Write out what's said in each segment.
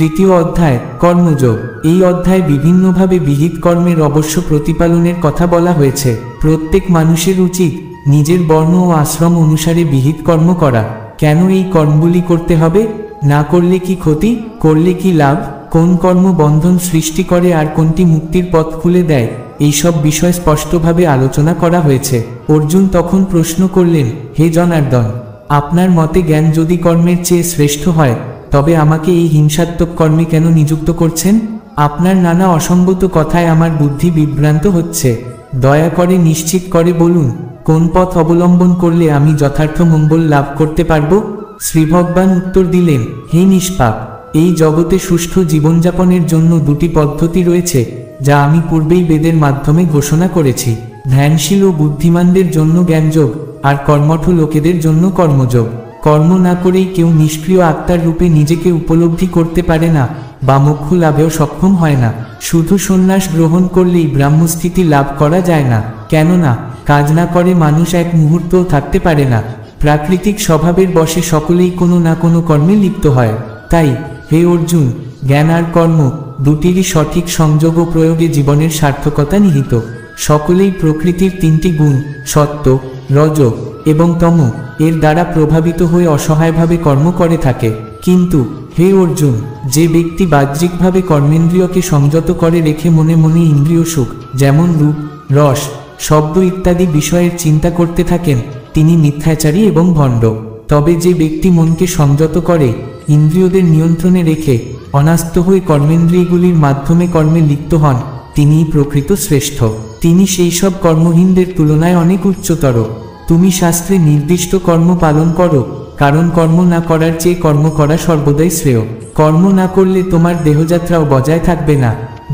তৃতীয় অধ্যায় কর্মযোগ। এই অধ্যায়ে বিভিন্নভাবে বিহিত কর্মের অবশ্য প্রতিপালনের কথা বলা হয়েছে। প্রত্যেক মানুষের উচিত নিজের বর্ণ ও আশ্রম অনুসারে বিহিত কর্ম করা। কেন এই কর্মগুলি করতে হবে? না করলে কি ক্ষতি, করলে কি লাভ, কোন কর্ম বন্ধন সৃষ্টি করে আর কোনটি মুক্তির পথ খুলে দেয়, এইসব বিষয় স্পষ্টভাবে আলোচনা করা হয়েছে। অর্জুন তখন প্রশ্ন করলেন, হে জনার্দন, আপনার মতে জ্ঞান যদি কর্মের চেয়ে শ্রেষ্ঠ হয়, তবে আমাকে এই হিংসাত্মক কর্মে কেন নিযুক্ত করছেন? আপনার নানা অসঙ্গত কথায় আমার বুদ্ধি বিভ্রান্ত হচ্ছে। দয়া করে নিশ্চিত করে বলুন, কোন পথ অবলম্বন করলে আমি যথার্থ মঙ্গল লাভ করতে পারব? শ্রীভগবান উত্তর দিলেন, হে নিষ্পাপ, এই জগতে সুষ্ঠু জীবনযাপনের জন্য দুটি পদ্ধতি রয়েছে, যা আমি পূর্বেই বেদের মাধ্যমে ঘোষণা করেছি। ধ্যানশীল ও বুদ্ধিমানদের জন্য জ্ঞানযোগ, আর কর্মঠ লোকেদের জন্য কর্মযোগ। কর্ম না করেই কেউ নিষ্ক্রিয় আত্মার রূপে নিজেকে উপলব্ধি করতে পারে না বা মোক্ষ লাভেও সক্ষম হয় না। শুধু সন্ন্যাস গ্রহণ করলেই ব্রাহ্মস্থিতি লাভ করা যায় না, কেননা কাজ না করে মানুষ এক মুহূর্তও থাকতে পারে না। প্রাকৃতিক স্বভাবের বশে সকলেই কোনো না কোনো কর্মে লিপ্ত হয়। তাই হে অর্জুন, জ্ঞান আর কর্ম দুটিরই সঠিক সংযোগ ও প্রয়োগে জীবনের সার্থকতা নিহিত। সকলেই প্রকৃতির তিনটি গুণ সত্ত্ব, রজ এবং তম এর দ্বারা প্রভাবিত হয়ে অসহায়ভাবে কর্ম করে থাকে। কিন্তু হে অর্জুন, যে ব্যক্তি বাহ্যিকভাবে কর্মেন্দ্রিয়কে সংযত করে রেখে মনে মনে ইন্দ্রিয় সুখ, যেমন রূপ, রস, শব্দ ইত্যাদি বিষয়ের চিন্তা করতে থাকেন, তিনি মিথ্যাচারী এবং ভণ্ড। তবে যে ব্যক্তি মনকে সংযত করে ইন্দ্রিয়দের নিয়ন্ত্রণে রেখে অনাস্ত হয়ে কর্মেন্দ্রিয়গুলির মাধ্যমে কর্মে লিপ্ত হন, তিনিই প্রকৃত শ্রেষ্ঠ। তিনি সেই সব কর্মহীনদের তুলনায় অনেক উচ্চতর। তুমি শাস্ত্রে নির্দিষ্ট কর্ম পালন করো, কারণ কর্ম না করার চেয়ে কর্ম করা সর্বদাই শ্রেয়। কর্ম না করলে তোমার দেহযাত্রাও বজায় থাকবে না।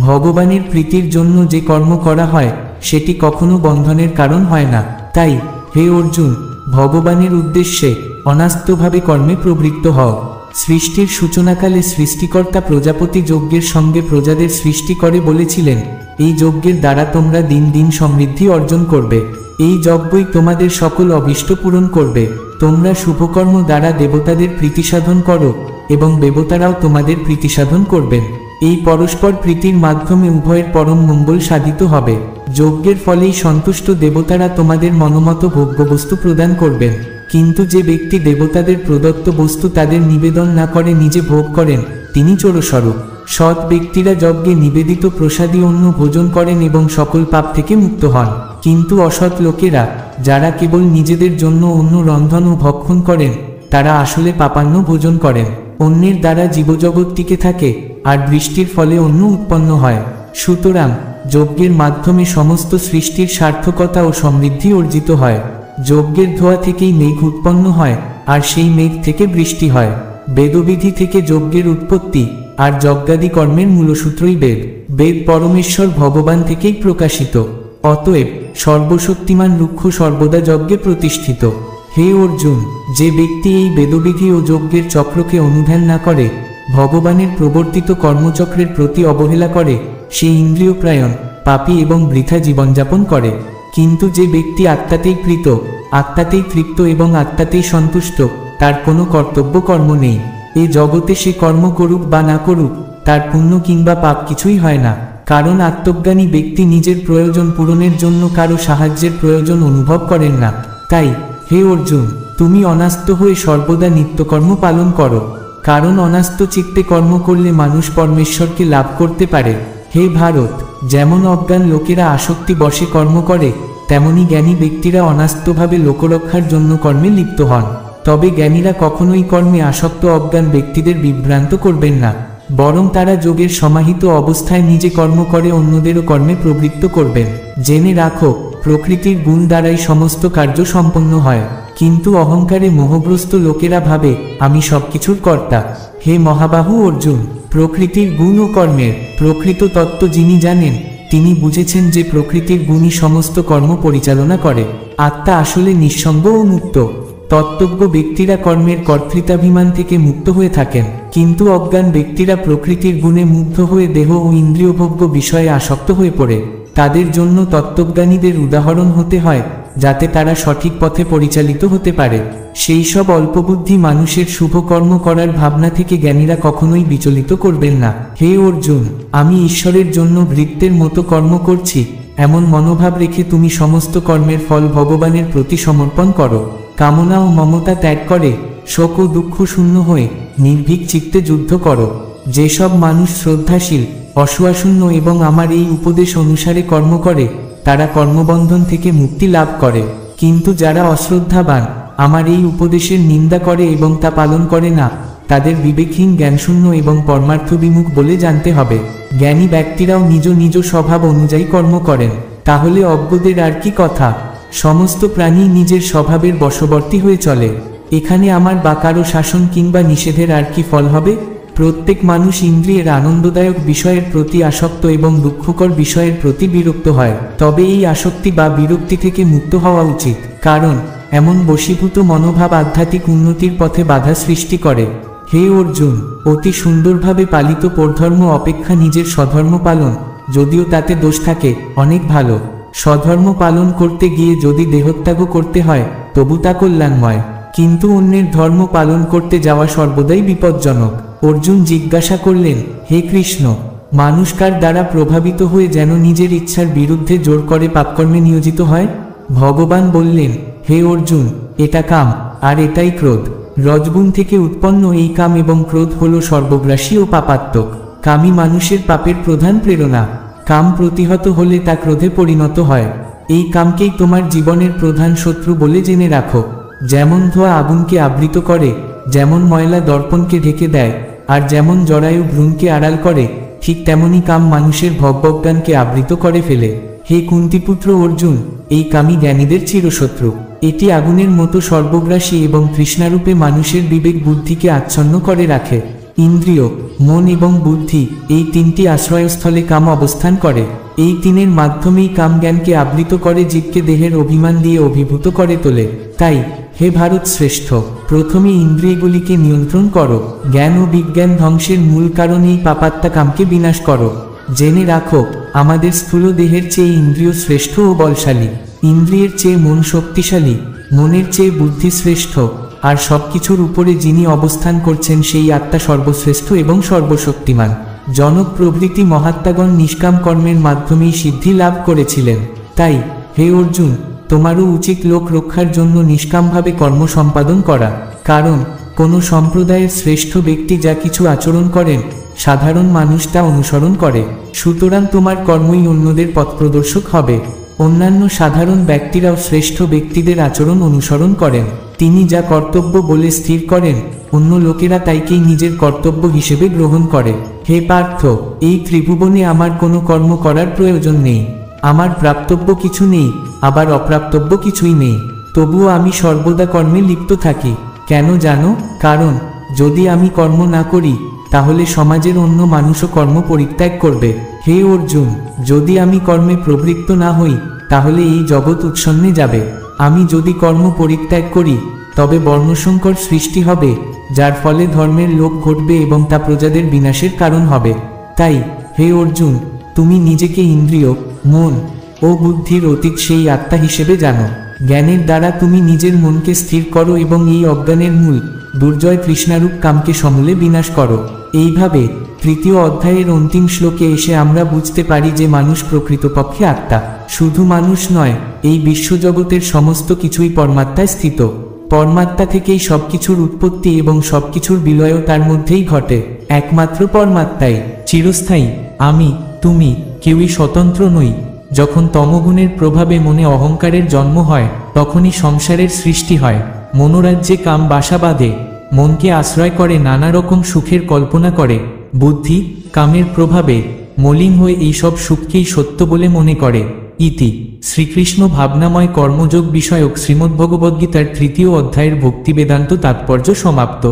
ভগবানের প্রীতির জন্য যে কর্ম করা হয় সেটি কখনো বন্ধনের কারণ হয় না। তাই হে অর্জুন, ভগবানের উদ্দেশ্যে অনাস্তভাবে কর্মে প্রবৃত্ত হও। সৃষ্টির সূচনাকালে সৃষ্টিকর্তা প্রজাপতি যজ্ঞের সঙ্গে প্রজাদের সৃষ্টি করে বলেছিলেন, এই যজ্ঞের দ্বারা তোমরা দিন দিন সমৃদ্ধি অর্জন করবে। এই যজ্ঞই তোমাদের সকল অভীষ্ট পূরণ করবে। তোমরা শুভকর্ম দ্বারা দেবতাদের প্রীতিসাধন করো এবং দেবতারাও তোমাদের প্রীতিসাধন করবেন। এই পরস্পর প্রীতির মাধ্যমে উভয়ের পরম মঙ্গল সাধিত হবে। যজ্ঞের ফলেই সন্তুষ্ট দেবতারা তোমাদের মনোমত ভোগ্যবস্তু প্রদান করবেন। কিন্তু যে ব্যক্তি দেবতাদের প্রদত্ত বস্তু তাদের নিবেদন না করে নিজে ভোগ করেন, তিনি চোরস্বরূপ। সৎ ব্যক্তিরা যজ্ঞে নিবেদিত প্রসাদী অন্ন ভোজন করেন এবং সকল পাপ থেকে মুক্ত হন। কিন্তু অসৎ লোকেরা, যারা কেবল নিজেদের জন্য অন্ন রন্ধন ও ভক্ষণ করেন, তারা আসলে পাপান্ন ভোজন করেন। অন্যের দ্বারা জীবজগৎ টিকে থাকে আর বৃষ্টির ফলে অন্ন উৎপন্ন হয়। সুতরাং যজ্ঞের মাধ্যমে সমস্ত সৃষ্টির সার্থকতা ও সমৃদ্ধি অর্জিত হয়। যজ্ঞের ধোঁয়া থেকেই মেঘ উৎপন্ন হয় আর সেই মেঘ থেকে বৃষ্টি হয়। বেদবিধি থেকে যজ্ঞের উৎপত্তি, আর যজ্ঞাদি কর্মের মূলসূত্রই বেদ। বেদ পরমেশ্বর ভগবান থেকেই প্রকাশিত। অতএব সর্বশক্তিমান রুক্ষ সর্বদা যজ্ঞে প্রতিষ্ঠিত। হে অর্জুন, যে ব্যক্তি এই বেদবিধি ও যজ্ঞের চক্রকে অনুধ্যান না করে, ভগবানের প্রবর্তিত কর্মচক্রের প্রতি অবহেলা করে, সে ইন্দ্রিয়প্রায়ণ, পাপী এবং বৃথা জীবনযাপন করে। কিন্তু যে ব্যক্তি আত্মাতেই কৃত, আত্মাতেই তৃপ্ত এবং আত্মাতেই সন্তুষ্ট, তার কোনো কর্তব্য কর্ম নেই। এ জগতে সে কর্ম করুক বা না করুক, তার পুণ্য কিংবা পাপ কিছুই হয় না। কারণ আত্মজ্ঞানী ব্যক্তি নিজের প্রয়োজন পূরণের জন্য কারো সাহায্যের প্রয়োজন অনুভব করেন না। তাই হে অর্জুন, তুমি অনাস্ত হয়ে সর্বদা নিত্যকর্ম পালন করো, কারণ অনাস্ত চিত্তে কর্ম করলে মানুষ পরমেশ্বরকে লাভ করতে পারে। হে ভারত, যেমন অজ্ঞান লোকেরা আসক্তি বশে কর্ম করে, তেমনি জ্ঞানী ব্যক্তিরা অনাস্তভাবে লোকরক্ষার জন্য কর্মে লিপ্ত হন। তবে জ্ঞানীরা কখনোই কর্মে আসক্ত অজ্ঞান ব্যক্তিদের বিভ্রান্ত করবেন না, বরং তারা যোগের সমাহিত অবস্থায় নিজে কর্ম করে অন্যদেরও কর্মে প্রবৃত্ত করবেন। জেনে রাখো, প্রকৃতির গুণ দ্বারাই সমস্ত কার্য সম্পন্ন হয়। কিন্তু অহংকারে মোহগ্রস্ত লোকেরা ভাবে আমি সবকিছুর কর্তা। হে মহাবাহু অর্জুন, প্রকৃতির গুণ ও কর্মের প্রকৃত তত্ত্ব যিনি জানেন, তিনি বুঝেছেন যে প্রকৃতির গুণই সমস্ত কর্ম পরিচালনা করে। আত্মা আসলে নিঃসঙ্গ ও মুক্ত। তত্ত্বজ্ঞ ব্যক্তিরা কর্মের কর্তৃত্বাভিমান থেকে মুক্ত হয়ে থাকেন, কিন্তু অজ্ঞান ব্যক্তিরা প্রকৃতির গুণে মুগ্ধ হয়ে দেহ ও ইন্দ্রিয়ভোগ্য বিষয়ে আসক্ত হয়ে পড়ে। তাদের জন্য তত্ত্বজ্ঞানীদের উদাহরণ হতে হয় যাতে তারা সঠিক পথে পরিচালিত হতে পারে। সেই সব অল্পবুদ্ধি মানুষের শুভ কর্ম করার ভাবনা থেকে জ্ঞানীরা কখনোই বিচলিত করবেন না। হে অর্জুন, আমি ঈশ্বরের জন্য ভৃত্যের মতো কর্ম করছি, এমন মনোভাব রেখে তুমি সমস্ত কর্মের ফল ভগবানের প্রতি সমর্পণ করো। কামনা ও মমতা ত্যাগ করে শোক ও দুঃখ শূন্য হয়ে নির্ভীক চিত্তে যুদ্ধ করো। যেসব মানুষ শ্রদ্ধাশীল, অসূয়াশূন্য এবং আমার এই উপদেশ অনুসারে কর্ম করে তারা কর্মবন্ধন থেকে মুক্তি লাভ করে। কিন্তু যারা অশ্রদ্ধাবান, আমার এই উপদেশের নিন্দা করে এবং তা পালন করে না, তাদের বিবেকহীন, জ্ঞানশূন্য এবং পরমার্থবিমুখ বলে জানতে হবে। জ্ঞানী ব্যক্তিরাও নিজ নিজ স্বভাব অনুযায়ী কর্ম করেন, তাহলে অজ্ঞদের আর কি কথা? সমস্ত প্রাণী নিজের স্বভাবের বশবর্তী হয়ে চলে। এখানে আমার বা কারো শাসন কিংবা নিষেধের আর কি ফল হবে? প্রত্যেক মানুষ ইন্দ্রিয়ের আনন্দদায়ক বিষয়ের প্রতি আসক্ত এবং দুঃখকর বিষয়ের প্রতি বিরক্ত হয়। তবে এই আসক্তি বা বিরক্তি থেকে মুক্ত হওয়া উচিত, কারণ এমন বশীভূত মনোভাব আধ্যাত্মিক উন্নতির পথে বাধা সৃষ্টি করে। হে অর্জুন, অতি সুন্দরভাবে পালিত পরধর্ম অপেক্ষা নিজের স্বধর্ম পালন, যদিও তাতে দোষ থাকে, অনেক ভালো। স্বধর্ম পালন করতে গিয়ে যদি দেহত্যাগও করতে হয় তবু তা কল্যাণময়, কিন্তু অন্যের ধর্ম পালন করতে যাওয়া সর্বদাই বিপজ্জনক। অর্জুন জিজ্ঞাসা করলেন, হে কৃষ্ণ, মানুষ কার দ্বারা প্রভাবিত হয়ে যেন নিজের ইচ্ছার বিরুদ্ধে জোর করে পাপকর্মে নিয়োজিত হয়? ভগবান বললেন, হে অর্জুন, এটা কাম, আর এটাই ক্রোধ। রজগুণ থেকে উৎপন্ন এই কাম এবং ক্রোধ হল সর্বগ্রাসী ও পাপাত্মক। কামই মানুষের পাপের প্রধান প্রেরণা। কাম প্রতিহত হলে তা ক্রোধে পরিণত হয়। এই কামকেই তোমার জীবনের প্রধান শত্রু বলে জেনে রাখো। যেমন ধোঁয়া আগুনকে আবৃত করে, যেমন ময়লা দর্পণকে ঢেকে দেয়, আর যেমন জরায়ু ভ্রূণকে আড়াল করে, ঠিক তেমনি কাম মানুষের ভগবজ্ঞানকে আবৃত করে ফেলে। হে কুন্তিপুত্র অর্জুন, এই কামই জ্ঞানীদের চিরশত্রু। এটি আগুনের মতো সর্বগ্রাসী এবং তৃষ্ণারূপে মানুষের বিবেক বুদ্ধিকে আচ্ছন্ন করে রাখে। ইন্দ্রিয়, মন এবং বুদ্ধি, এই তিনটি আশ্রয়স্থলে কাম অবস্থান করে। এই তিনের মাধ্যমেই কাম জ্ঞানকে আবৃত করে, জীবকে দেহের অভিমান দিয়ে অভিভূত করে তোলে। তাই হে ভারত শ্রেষ্ঠ, প্রথমে ইন্দ্রিয়গুলিকে নিয়ন্ত্রণ করো। জ্ঞান ও বিজ্ঞান ধ্বংসের মূল কারণ এই পাপাত্মা কামকে বিনাশ করো। জেনে রাখো, আমাদের স্থূল দেহের চেয়ে ইন্দ্রিয় শ্রেষ্ঠ ও বলশালী, ইন্দ্রিয়ের চেয়ে মন শক্তিশালী, মনের চেয়ে বুদ্ধি শ্রেষ্ঠ, আর সবকিছুর উপরে যিনি অবস্থান করছেন সেই আত্মা সর্বশ্রেষ্ঠ এবং সর্বশক্তিমান। জনক প্রভৃতি মহাত্মাগণ নিষ্কাম কর্মের মাধ্যমেই সিদ্ধি লাভ করেছিলেন। তাই হে অর্জুন, তোমারও উচিত লোক রক্ষার জন্য নিষ্কামভাবে কর্ম সম্পাদন করা। কারণ কোনো সম্প্রদায়ের শ্রেষ্ঠ ব্যক্তি যা কিছু আচরণ করেন, সাধারণ মানুষ তা অনুসরণ করে। সুতরাং তোমার কর্মই অন্যদের পথপ্রদর্শক হবে। অন্যান্য সাধারণ ব্যক্তিরাও শ্রেষ্ঠ ব্যক্তিদের আচরণ অনুসরণ করেন। তিনি যা কর্তব্য বলে স্থির করেন, অন্য লোকেরা তাইকেই নিজের কর্তব্য হিসেবে গ্রহণ করে। হে পার্থ, এই ত্রিভুবনে আমার কোনো কর্ম করার প্রয়োজন নেই। আমার প্রাপ্তব্য কিছু নেই, আবার অপ্রাপ্তব্য কিছুই নেই। তবুও আমি সর্বদা কর্মে লিপ্ত থাকি। কেন জানো? কারণ যদি আমি কর্ম না করি তাহলে সমাজের অন্য মানুষও কর্ম পরিত্যাগ করবে। হে অর্জুন, যদি আমি কর্মে প্রবৃত্ত না হই তাহলে এই জগৎ উৎসন্নে যাবে। আমি যদি কর্ম পরিত্যাগ করি তবে বর্ণসংকর সৃষ্টি হবে, যার ফলে ধর্মের লোপ ঘটবে এবং তা প্রজাদের বিনাশের কারণ হবে। তাই হে অর্জুন, তুমি নিজেকে ইন্দ্রিয়, মন ও বুদ্ধির অতীত সেই আত্মা হিসেবে জানো। জ্ঞানের দ্বারা তুমি নিজের মনকে স্থির করো এবং এই অজ্ঞানের মূল দুর্জয় তৃষ্ণারূপ কামকে সমূলে বিনাশ করো। এইভাবে তৃতীয় অধ্যায়ের অন্তিম শ্লোকে এসে আমরা বুঝতে পারি যে মানুষ প্রকৃতপক্ষে আত্মা। শুধু মানুষ নয়, এই বিশ্বজগতের সমস্ত কিছুই পরমাত্মায় স্থিত। পরমাত্মা থেকেই সবকিছুর উৎপত্তি এবং সবকিছুর বিলয়ও তার মধ্যেই ঘটে। একমাত্র পরমাত্মাই চিরস্থায়ী। আমি, তুমি কেউই স্বতন্ত্র নই। যখন তমগুণের প্রভাবে মনে অহংকারের জন্ম হয় তখনই সংসারের সৃষ্টি হয়। মনোরাজ্যে কাম বাসা বাঁধে, মনকে আশ্রয় করে নানা রকম সুখের কল্পনা করে। বুদ্ধি কামের প্রভাবে মলিন হয়ে এইসব সুখকেই সত্য বলে মনে করে। ইতি শ্রীকৃষ্ণ ভাবনাময় কর্মযোগ বিষয়ক শ্রীমদ্ভগবদ্গীতার 3য় অধ্যায়ের ভক্তি বেদান্ত তাৎপর্য সমাপ্ত।